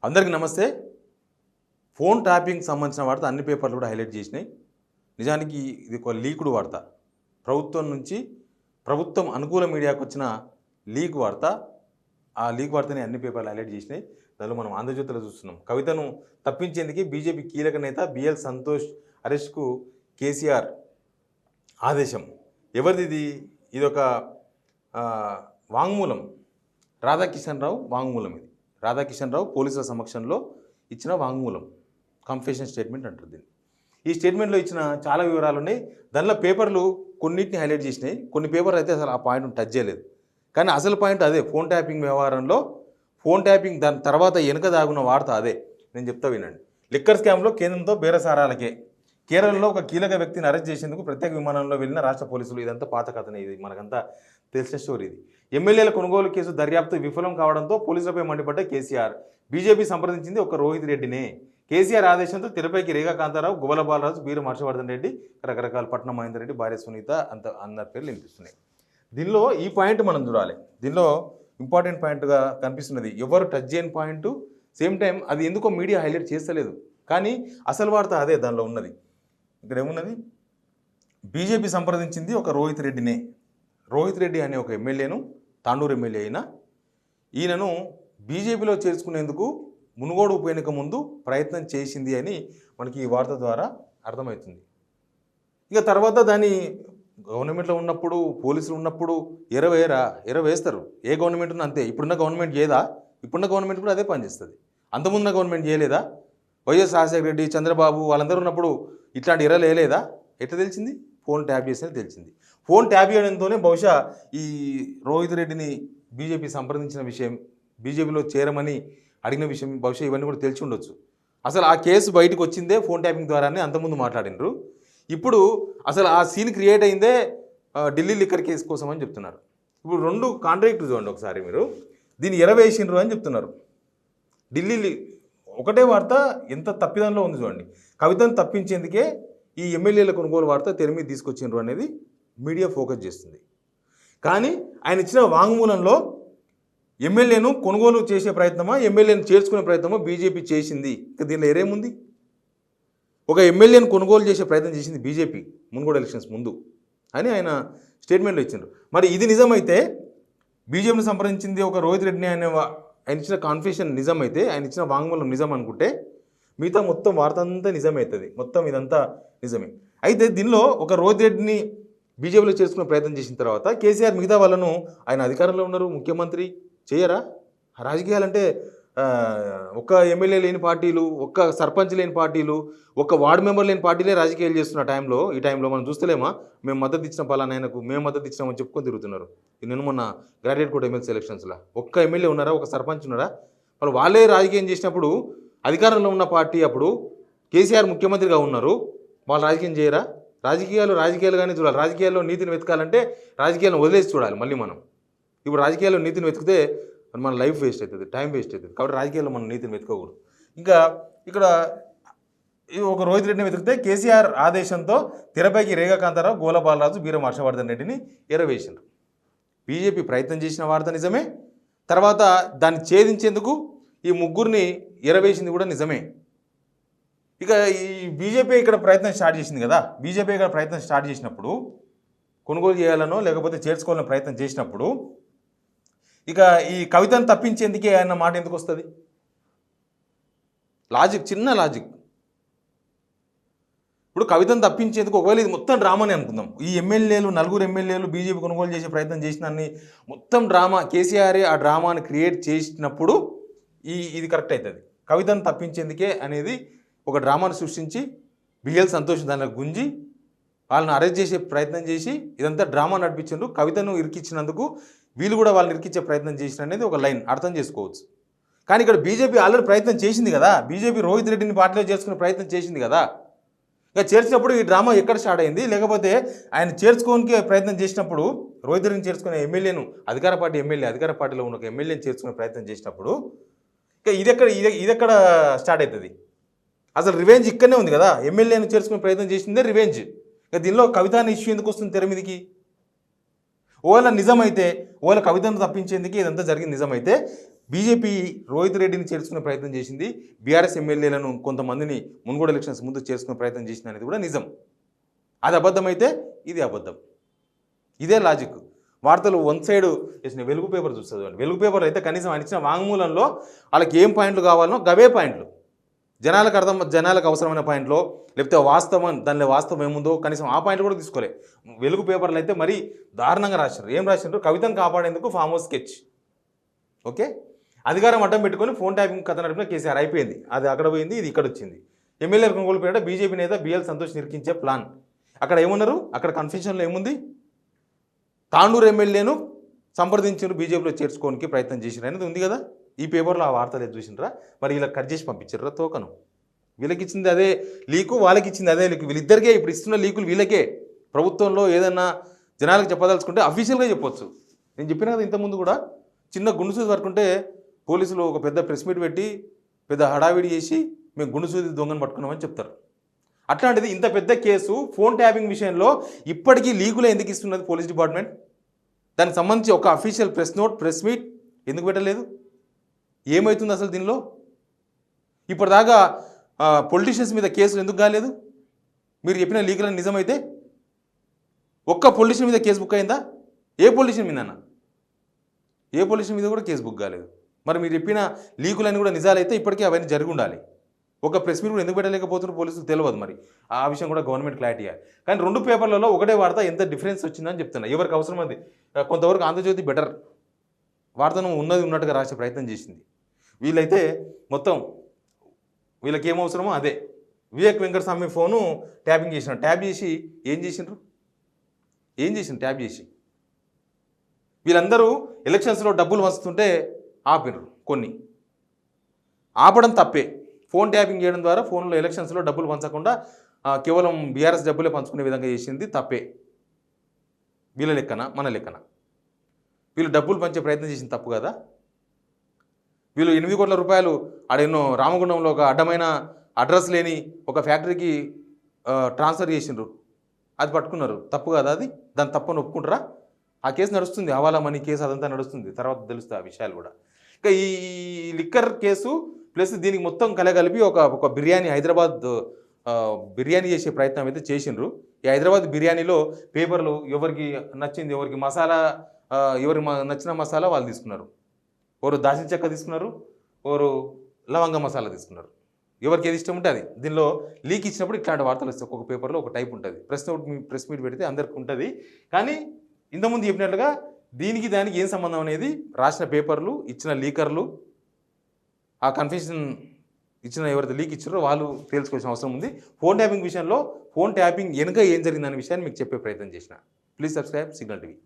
అందరికీ నమస్తే. Phone tapping సంబంధించిన వార్త అన్ని పేపర్లు కూడా హైలైట్ చేసినాయి. నిజానికి ఇది ఒక లీకుడు వార్త. ప్రభుత్వం అనుకూల మీడియాకు వచ్చిన లీక్ వార్త. ఆ లీక్ వార్తని అన్ని పేపర్లు హైలైట్ చేసినాయి. దానిలో మనం ఆంధ్రజ్యోతిలో చూస్తున్నాం. కవితను తప్పించేందుకు బీజేపీ కీలక నేత బిఎల్ సంతోష్ అరెస్ట్కు కేసీఆర్ ఆదేశం. ఎవరిది? ఇదొక వాంగ్మూలం. రాధాకిషన్ రావు వాంగ్మూలం. ఇది రాధాకిషన్ రావు పోలీసుల సమక్షంలో ఇచ్చిన వాంగ్మూలం, కన్ఫెషన్ స్టేట్మెంట్ అంటారు దీన్ని. ఈ స్టేట్మెంట్లో ఇచ్చిన చాలా వివరాలు ఉన్నాయి. దానిలో పేపర్లు కొన్నిటిని హైలైట్ చేసినాయి, కొన్ని పేపర్లు అయితే అసలు ఆ పాయింట్ను టచ్ చేయలేదు. కానీ అసలు పాయింట్ అదే. ఫోన్ ట్యాపింగ్ వ్యవహారంలో ఫోన్ ట్యాపింగ్ దాని తర్వాత వెనుక దాగున్న వార్త అదే. నేను చెప్తా వినండి. లిక్కర్ స్కామ్లో కేంద్రంతో బేరసారాలకే. కేరళలో ఒక కీలక వ్యక్తిని అరెస్ట్ చేసేందుకు ప్రత్యేక విమానంలో వెళ్ళిన రాష్ట్ర పోలీసులు. ఇదంతా పాత కథనే, ఇది మనకంతా తెలిసిన స్టోరీ. ఇది ఎమ్మెల్యేల కొనుగోలు కేసు దర్యాప్తు విఫలం కావడంతో పోలీసులపై మండిపడ్డ కేసీఆర్. బీజేపీ సంప్రదించింది ఒక రోహిత్ రెడ్డినే. కేసీఆర్ ఆదేశంతో తెరపైకి రేగా కాంతారావు, గువ్వల బాలరాజు, బీరు హర్షవర్ధన్ రెడ్డి, రకరకాల పట్నం మహేందర్ రెడ్డి, భార్య సునీత అందరి పేర్లు వినిపిస్తున్నాయి. దీనిలో ఈ పాయింట్ మనం చూడాలి. దీనిలో ఇంపార్టెంట్ పాయింట్గా కనిపిస్తున్నది, ఎవరు టచ్ చేయని పాయింట్. సేమ్ టైం అది ఎందుకో మీడియా హైలైట్ చేస్తలేదు, కానీ అసలు వార్త అదే దానిలో ఉన్నది. ఇక్కడ ఏమున్నది? బీజేపీ సంప్రదించింది ఒక రోహిత్ రెడ్డినే. రోహిత్ రెడ్డి అనే ఒక ఎమ్మెల్యేను, తాండూరు ఎమ్మెల్యే అయినా, ఈయనను బీజేపీలో చేర్చుకునేందుకు మునుగోడు ఉప ఎన్నిక ముందు ప్రయత్నం చేసింది అని మనకి ఈ వార్త ద్వారా అర్థమవుతుంది. ఇక తర్వాత దాన్ని గవర్నమెంట్లో ఉన్నప్పుడు, పోలీసులు ఉన్నప్పుడు ఎరవేస్తారు. ఏ గవర్నమెంట్ ఉన్నా అంతే. ఇప్పుడున్న గవర్నమెంట్ చేయదా? ఇప్పుడున్న గవర్నమెంట్ కూడా అదే పనిచేస్తుంది. అంతకుముందున్న గవర్నమెంట్ చేయలేదా? వైఎస్ రాజశేఖర రెడ్డి, చంద్రబాబు వాళ్ళందరూ ఉన్నప్పుడు ఇట్లాంటి ఎర్రలు వేయలేదా? ఎట్లా తెలిసింది? ఫోన్ ట్యాప్ చేసినా తెలిసింది. ఫోన్ ట్యాప్ చేయడంతోనే బహుశా ఈ రోహిత్ రెడ్డిని బీజేపీ సంప్రదించిన విషయం, బీజేపీలో చేరమని అడిగిన విషయం బహుశా ఇవన్నీ కూడా తెలిసి ఉండొచ్చు. అసలు ఆ కేసు బయటకు వచ్చిందే ఫోన్ ట్యాపింగ్ ద్వారానే అంతకుముందు మాట్లాడినారు. ఇప్పుడు అసలు ఆ సీన్ క్రియేట్ అయిందే ఢిల్లీ లిక్కర్ కేసు కోసం అని చెప్తున్నారు. ఇప్పుడు రెండు కాంట్రాక్టర్ చూడండి ఒకసారి మీరు. దీన్ని ఎరవేసిండ్రు అని చెప్తున్నారు. ఢిల్లీ ఒకటే వార్త ఎంత తప్పిదంలో ఉంది చూడండి. కవితను తప్పించేందుకే ఈ ఎమ్మెల్యేల కొనుగోలు వార్త తెర మీద తీసుకొచ్చిండ్రు అనేది మీడియా ఫోకస్ చేస్తుంది. కానీ ఆయన ఇచ్చిన వాంగ్మూలంలో ఎమ్మెల్యేను కొనుగోలు చేసే ప్రయత్నమా, ఎమ్మెల్యేను చేర్చుకునే ప్రయత్నమా బీజేపీ చేసింది. ఇక దీనిలో ఎరేముంది? ఒక ఎమ్మెల్యేను కొనుగోలు చేసే ప్రయత్నం చేసింది బీజేపీ మున్గోడు ఎలక్షన్స్ ముందు అని ఆయన స్టేట్మెంట్లో ఇచ్చిండ్రు. మరి ఇది నిజమైతే, బీజేపీని సంప్రదించింది ఒక రోహిత్ రెడ్డిని ఆయన ఇచ్చిన కాన్ఫెషన్ నిజమైతే, ఆయన ఇచ్చిన వాంగ్మూలం నిజం అనుకుంటే మిగతా మొత్తం వార్త అంతా నిజమవుతుంది. మొత్తం ఇదంతా నిజమే. అయితే దీనిలో ఒక రోహిత్ రెడ్డిని బీజేపీలో చేసుకునే ప్రయత్నం చేసిన తర్వాత కేసీఆర్ మిగతా వాళ్ళను, ఆయన అధికారంలో ఉన్నారు, ముఖ్యమంత్రి, చేయరా? రాజకీయాలంటే ఒక్క ఎమ్మెల్యే లేని పార్టీలు, ఒక్క సర్పంచ్ లేని పార్టీలు, ఒక్క వార్డు మెంబర్ లేని పార్టీలే రాజకీయాలు చేస్తున్న టైంలో, ఈ టైంలో మనం చూస్తలేమా? మేము మద్దతు ఇచ్చిన పలానాయనకు, మేము మద్దతు ఇచ్చినామని చెప్పుకొని తిరుగుతున్నారు. నేను మొన్న గ్రాడ్యుయేట్ కోర్ట్ ఎమ్మెల్సీ ఎలక్షన్స్లో ఒక్క ఎమ్మెల్యే ఉన్నారా? ఒక సర్పంచ్ ఉన్నారా? వాళ్ళే రాజకీయం చేసినప్పుడు, అధికారంలో ఉన్న పార్టీ అప్పుడు కేసీఆర్ ముఖ్యమంత్రిగా ఉన్నారు, వాళ్ళు రాజకీయం చేయరా? రాజకీయాలుగానే చూడాలి. రాజకీయాల్లో నీతిని వెతకాలంటే రాజకీయాలను వదిలేసి చూడాలి. మళ్ళీ మనం ఇప్పుడు రాజకీయాల్లో నీతిని వెతికితే మన లైఫ్ వేస్ట్ అవుతుంది, టైం వేస్ట్ అవుతుంది. కాబట్టి రాజకీయాల్లో మనం నీతిని వెతుకోకూడదు. ఇంకా ఇక్కడ ఒక రోహిత్ రెడ్డిని వెతికితే కేసీఆర్ ఆదేశంతో తెరపైకి రేగా కాంతారావు, గోల బాలరాజు, బీరం హర్షవర్ధన్ రెడ్డిని ఎరవేసిండ్రు. బీజేపీ ప్రయత్నం చేసిన వార్త నిజమే. తర్వాత దాన్ని ఛేదించేందుకు ఈ ముగ్గురిని ఎరవేసింది కూడా నిజమే. ఇక ఈ బీజేపీ ఇక్కడ ప్రయత్నం స్టార్ట్ చేసింది కదా. బీజేపీ ఇక్కడ ప్రయత్నం స్టార్ట్ చేసినప్పుడు, కొనుగోలు చేయాలనో లేకపోతే చేర్చుకోవాలని ప్రయత్నం చేసినప్పుడు, ఇక ఈ కవితను తప్పించేందుకే అన్న మాట ఎందుకు వస్తుంది? లాజిక్, చిన్న లాజిక్. ఇప్పుడు కవితను తప్పించేందుకు, ఒకవేళ ఇది మొత్తం డ్రామాని అనుకుందాం, ఈ ఎమ్మెల్యేలు, నలుగురు ఎమ్మెల్యేలు బీజేపీ కొనుగోలు చేసే ప్రయత్నం చేసినన్ని మొత్తం డ్రామా, కేసీఆరే ఆ డ్రామాని క్రియేట్ చేసినప్పుడు ఇది కరెక్ట్ అవుతుంది. కవితను తప్పించేందుకే అనేది ఒక డ్రామాను సృష్టించి బిఎల్ సంతోష్ దాన్ని గుంజి వాళ్ళని అరెస్ట్ చేసే ప్రయత్నం చేసి ఇదంతా డ్రామా నడిపించారు. కవితను ఇరికించినందుకు వీళ్ళు కూడా వాళ్ళని ఇరికించే ప్రయత్నం చేసిన అనేది ఒక లైన్ అర్థం చేసుకోవచ్చు. కానీ ఇక్కడ బీజేపీ ఆల్రెడీ ప్రయత్నం చేసింది కదా. బీజేపీ రోహిత్ రెడ్డిని పార్టీలో చేర్చుకునే ప్రయత్నం చేసింది కదా. ఇక చేర్చినప్పుడు ఈ డ్రామా ఎక్కడ స్టార్ట్ అయింది? లేకపోతే ఆయన చేర్చుకోనికి ప్రయత్నం చేసినప్పుడు, రోహిత్ రెడ్డిని చేర్చుకునే ఎమ్మెల్యేను, అధికార పార్టీలో ఉన్న ఒక ఎమ్మెల్యేని చేర్చుకునే ప్రయత్నం చేసినప్పుడు ఇక ఇదెక్కడ స్టార్ట్ అవుతుంది? అసలు రివెంజ్ ఇక్కడనే ఉంది కదా. ఎమ్మెల్యేను చేర్చుకునే ప్రయత్నం చేసిందే రివెంజ్. ఇక దీనిలో కవితను ఇష్యూ ఎందుకు వస్తుంది తెర మీదకి? ఓవేళ నిజమైతే, ఓవేళ కవితను తప్పించేందుకు ఇదంతా జరిగింది నిజమైతే, బీజేపీ రోహిత్ రెడ్డిని చేర్చుకునే ప్రయత్నం చేసింది, బీఆర్ఎస్ ఎమ్మెల్యేలను కొంతమందిని మున్గోడు ఎలక్షన్స్ ముందు చేసుకునే ప్రయత్నం చేసింది అనేది కూడా నిజం. అది అబద్ధమైతే ఇది అబద్ధం. ఇదే లాజిక్. వార్తలు వన్ సైడ్ వేసిన వెలుగు పేపర్ చూస్తుంది. వెలుగు పేపర్ అయితే కనీసం ఆయన ఇచ్చిన వాంగ్మూలంలో వాళ్ళకి ఏం పాయింట్లు కావాలనో గవే పాయింట్లు, జనాలకు అవసరమైన పాయింట్లో, లేకపోతే దానిలో వాస్తవం ఏముందో కనీసం ఆ పాయింట్లు కూడా తీసుకోలే. వెలుగు పేపర్లు అయితే మరీ దారుణంగా రాశారు. ఏం రాశారు? కవితను కాపాడేందుకు ఫామ్ హౌస్ స్కెచ్. ఓకే, అధికారం అడ్డం పెట్టుకొని ఫోన్ ట్యాపింగ్ కథ నడిపిన కేసీఆర్ అయిపోయింది. అది అక్కడ పోయింది, ఇది ఇక్కడ వచ్చింది. ఎమ్మెల్యేలు కొనుగోలు పేరిట బీజేపీ నేత బిఎల్ సంతోష్ నిరికించే ప్లాన్. అక్కడ ఏమన్నారు? అక్కడ కన్ఫ్యూషన్లో ఏముంది? తాండూరు ఎమ్మెల్యేను సంప్రదించారు, బీజేపీలో చేర్చుకోవడానికి ప్రయత్నం చేసినారు అనేది ఉంది కదా. ఈ పేపర్లో ఆ వార్తలు ఏది చూసినరా? మరి ఇలా కట్ చేసి పంపించారా తోకను? వీళ్ళకి ఇచ్చింది అదే లీకు, వాళ్ళకి ఇచ్చింది అదే లీకు. వీళ్ళిద్దరికే ఇప్పుడు ఇస్తున్న లీకులు వీళ్ళకే. ప్రభుత్వంలో ఏదన్నా జనాలకు చెప్పదలుచుకుంటే అఫీషియల్గా చెప్పొచ్చు. నేను చెప్పిన కదా ఇంతకుముందు కూడా, చిన్న గుండుసూది వరకు ఉంటే పోలీసులు ఒక పెద్ద ప్రెస్ మీట్ పెట్టి పెద్ద హడావిడి చేసి మేము గుండుసూది దొంగను పట్టుకున్నామని చెప్తారు. అట్లాంటిది ఇంత పెద్ద కేసు ఫోన్ ట్యాపింగ్ విషయంలో ఇప్పటికీ లీకులు ఎందుకు ఇస్తున్నది పోలీస్ డిపార్ట్మెంట్? దానికి సంబంధించి ఒక అఫీషియల్ ప్రెస్ మీట్ ఎందుకు పెట్టలేదు? ఏమవుతుంది అసలు దీనిలో? ఇప్పటిదాకా పొలిటీషియన్స్ మీద కేసులు ఎందుకు కాలేదు? మీరు చెప్పిన లీకులను నిజమైతే ఒక్క పొలిటీషియన్ మీద కేసు బుక్ అయిందా? ఏ పొలిటీషియన్ మీద అన్న? ఏ పొలిటీషియన్ మీద కూడా కేసు బుక్ కాలేదు. మరి మీరు చెప్పిన లీకులన్నీ కూడా నిజాలైతే ఇప్పటికీ అవన్నీ జరిగి ఉండాలి. ఒక ప్రెస్ మీట్ కూడా ఎందుకు పెట్టలేకపోతున్నారు పోలీసులకు తెలియదు. మరి ఆ విషయం కూడా గవర్నమెంట్ క్లారిటీ ఇవ్వాలి. కానీ రెండు పేపర్లలో ఒకటే వార్త ఎంత డిఫరెన్స్ వచ్చిందని చెప్తున్నా. ఎవరికి అవసరం అది. కొంతవరకు ఆంధ్రజ్యోతి బెటర్, వార్తను ఉన్నట్టుగా రాసే ప్రయత్నం చేసింది. వీళ్ళైతే మొత్తం వీళ్ళకి ఏమవసరమో అదే. వివేక్ వెంకటస్వామి ఫోను ట్యాపింగ్ చేసినారు. ట్యాప్ చేసి ఏం చేసిండ్రు? ట్యాప్ చేసి వీళ్ళందరూ ఎలక్షన్స్లో డబ్బులు వస్తుంటే ఆపినరు. కొన్ని ఆపడం తప్పే. ఫోన్ ట్యాపింగ్ చేయడం ద్వారా ఫోన్లో ఎలక్షన్స్లో డబ్బులు పంచకుండా కేవలం బీఆర్ఎస్ డబ్బులే పంచుకునే విధంగా చేసింది తప్పే. వీళ్ళ లెక్కన మన లెక్కన వీళ్ళు డబ్బులు పంచే ప్రయత్నం చేసింది తప్పు కదా. వీళ్ళు 8 కోట్ల రూపాయలు ఆడెన్నో రామగుండంలో ఒక అడ్డమైన అడ్రస్ లేని ఒక ఫ్యాక్టరీకి ట్రాన్స్ఫర్ చేసిండ్రు. అది పట్టుకున్నారు. తప్పు కదా అది? దాని తప్పని ఒప్పుకుంటారా? ఆ కేసు నడుస్తుంది, హవాలా మనీ కేసు అదంతా నడుస్తుంది. తర్వాత తెలుస్తుంది ఆ విషయాలు కూడా. ఇంకా ఈ లిక్కర్ కేసు ప్లస్ దీనికి మొత్తం కలగలిపి ఒక బిర్యానీ, హైదరాబాద్ బిర్యానీ చేసే ప్రయత్నం అయితే చేసిండ్రు. ఈ హైదరాబాద్ బిర్యానీలో పేపర్లు ఎవరికి నచ్చింది, ఎవరికి మసాలా, ఎవరికి నచ్చిన మసాలా వాళ్ళు తీసుకున్నారు. ఒకరు దాల్చిన చెక్క తీసుకున్నారు, ఒకరు లవంగ మసాలా తీసుకున్నారు. ఎవరికి ఏది ఇష్టం ఉంటే అది. దీనిలో లీక్ ఇచ్చినప్పుడు ఇట్లాంటి వార్తలు వస్తాయి. ఒక్కొక్క పేపర్లో ఒక టైప్ ఉంటుంది. ప్రెస్ మీట్ పెడితే అందరికి ఉంటుంది. కానీ ఇంతకుముందు చెప్పినట్లుగా దీనికి దానికి ఏం సంబంధం అనేది రాసిన పేపర్లు, ఇచ్చిన లీకర్లు, ఆ కన్ఫ్యూషన్ ఇచ్చిన ఎవరైతే లీక్ ఇచ్చారో వాళ్ళు తేల్చుకోవాల్సిన అవసరం ఉంది. ఫోన్ ట్యాపింగ్ విషయంలో ఫోన్ ట్యాపింగ్ వెనుక ఏం జరిగిందనే విషయాన్ని మీకు చెప్పే ప్రయత్నం చేసిన. Please subscribe signal TV.